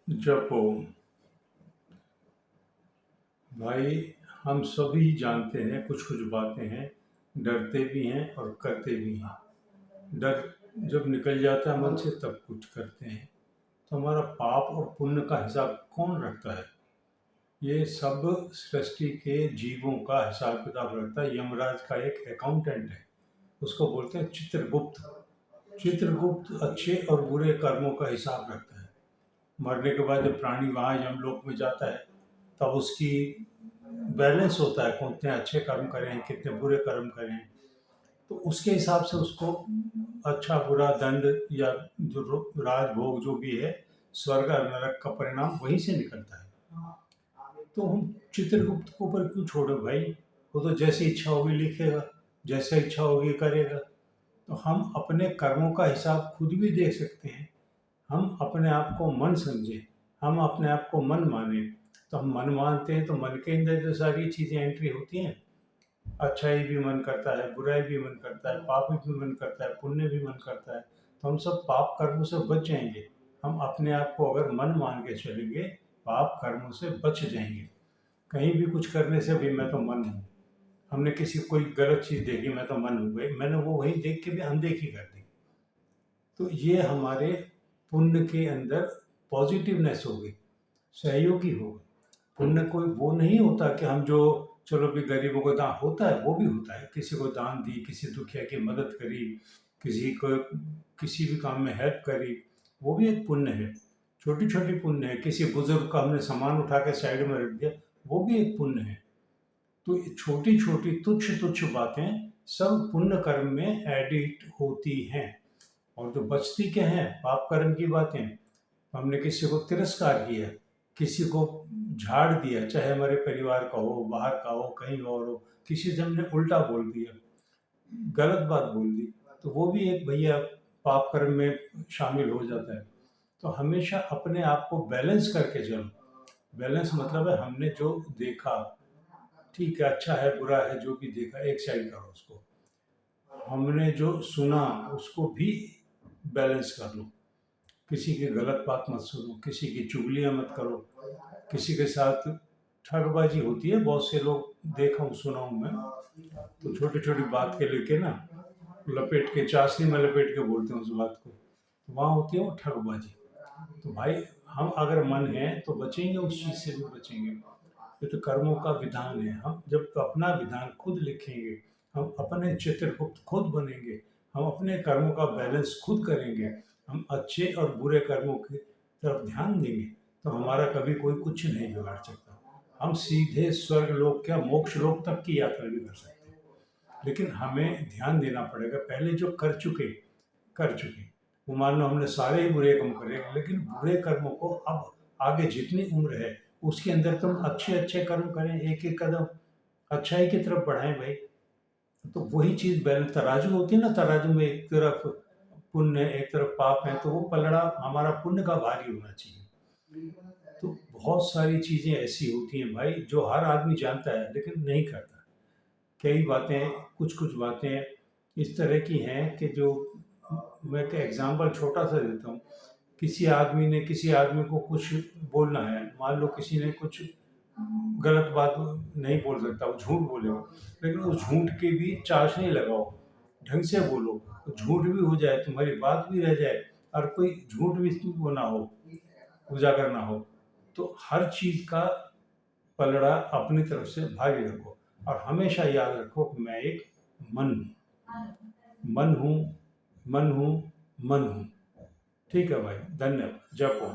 जपो। भाई, हम सभी जानते हैं कुछ कुछ बातें हैं, डरते भी हैं और करते भी हैं। डर जब निकल जाता है मन से तब कुछ करते हैं। तो हमारा पाप और पुण्य का हिसाब कौन रखता है? ये सब सृष्टि के जीवों का हिसाब किताब रखता है। यमराज का एक अकाउंटेंट है, उसको बोलते हैं चित्रगुप्त। चित्रगुप्त अच्छे और बुरे कर्मों का हिसाब रखता है। मरने के बाद जब प्राणी वहाँ यमलोक में जाता है, तब उसकी बैलेंस होता है, कितने अच्छे कर्म करें, कितने बुरे कर्म करें। तो उसके हिसाब से उसको अच्छा बुरा दंड या जो राजभोग जो भी है, स्वर्ग और नरक का परिणाम वहीं से निकलता है। तो हम चित्रगुप्त को ऊपर क्यों छोड़े भाई? वो तो जैसी इच्छा होगी लिखेगा, जैसे इच्छा होगी करेगा। तो हम अपने कर्मों का हिसाब खुद भी दे सकते हैं। हम अपने आप को मन समझें, हम अपने आप को मन माने। तो हम मन मानते हैं तो मन के अंदर जो सारी चीज़ें एंट्री होती हैं, अच्छाई भी मन करता है, बुराई भी मन करता है, पाप भी मन करता है, पुण्य भी मन करता है। तो हम सब पाप कर्मों से बच जाएंगे। हम अपने आप को अगर मन मान के चलेंगे, पाप कर्मों से बच जाएंगे। कहीं भी कुछ करने से भी मैं तो मन हूँ। हमने किसी कोई गलत चीज़ देखी, मैं तो मन हूँ भाई, मैंने वो वहीं देख के भी अनदेखी कर दी। तो ये हमारे पुण्य के अंदर पॉजिटिवनेस हो गई, सहयोगी हो गई। पुण्य कोई वो नहीं होता कि हम जो, चलो भी गरीबों को दान होता है, वो भी होता है, किसी को दान दी, किसी दुखिया की मदद करी, किसी को किसी भी काम में हेल्प करी, वो भी एक पुण्य है। छोटी छोटी पुण्य है। किसी बुजुर्ग का हमने सामान उठा के साइड में रख दिया, वो भी एक पुण्य है। तो ये छोटी छोटी तुच्छ तुच्छ बातें सब पुण्य कर्म में एडिट होती हैं। और जो बचती क्या है, पाप कर्म की बातें। हमने किसी को तिरस्कार किया, किसी को झाड़ दिया, चाहे हमारे परिवार का हो, बाहर का हो, कहीं और हो, किसी से हमने उल्टा बोल दिया, गलत बात बोल दी, तो वो भी एक भैया पाप कर्म में शामिल हो जाता है। तो हमेशा अपने आप को बैलेंस करके चलो। बैलेंस मतलब है हमने जो देखा, ठीक है, अच्छा है बुरा है, जो भी देखा एक साइड करो उसको। हमने जो सुना उसको भी बैलेंस कर लो। किसी की गलत बात मत सुनो, किसी की चुगलियाँ मत करो, किसी के साथ ठगबाजी होती है। बहुत से लोग देखा हूँ, सुना हूँ मैं, तो छोटी छोटी बात के लेके ना लपेट के, चाशनी में लपेट के बोलते हैं उस बात को, तो वहाँ होती है वो ठगबाजी। तो भाई, हम अगर मन है तो बचेंगे, उस चीज़ से भी बचेंगे। ये तो कर्मों का विधान है। हम जब तो अपना विधान खुद लिखेंगे, हम अपने चित्रगुप्त खुद बनेंगे, हम अपने कर्मों का बैलेंस खुद करेंगे, हम अच्छे और बुरे कर्मों की तरफ ध्यान देंगे, तो हमारा कभी कोई कुछ नहीं बिगाड़ सकता। हम सीधे स्वर्ग लोक क्या मोक्ष लोक तक की यात्रा भी कर सकते हैं। लेकिन हमें ध्यान देना पड़ेगा, पहले जो कर चुके, वो मान लो हमने सारे ही बुरे कर्म करे, लेकिन बुरे कर्मों को अब आगे जितनी उम्र है उसके अंदर तुम अच्छे अच्छे कर्म करें, एक एक कदम अच्छाई की तरफ बढ़ाएं भाई। तो वही चीज बैलेंस, तराजू होती है ना, तराजू में एक तरफ पुण्य एक तरफ पाप है, तो वो पलड़ा हमारा पुण्य का भारी होना चाहिए। तो बहुत सारी चीजें ऐसी होती हैं भाई जो हर आदमी जानता है लेकिन नहीं करता। कई बातें, कुछ कुछ बातें इस तरह की हैं कि जो, मैं एक एग्जांपल छोटा सा देता हूँ। किसी आदमी ने किसी आदमी को कुछ बोलना है, मान लो किसी ने कुछ गलत बात नहीं बोल सकता, वो झूठ बोलेगा, लेकिन उस झूठ की भी चाशनी लगाओ, ढंग से बोलो, तो झूठ भी हो जाए, तुम्हारी बात भी रह जाए, और कोई झूठ भी वो ना हो, उजागर ना हो। तो हर चीज का पलड़ा अपनी तरफ से भारी रखो, और हमेशा याद रखो कि मैं एक मन हूँ, मन हूँ, मन हूँ, मन हूँ। ठीक है भाई, धन्यवाद। जय हो।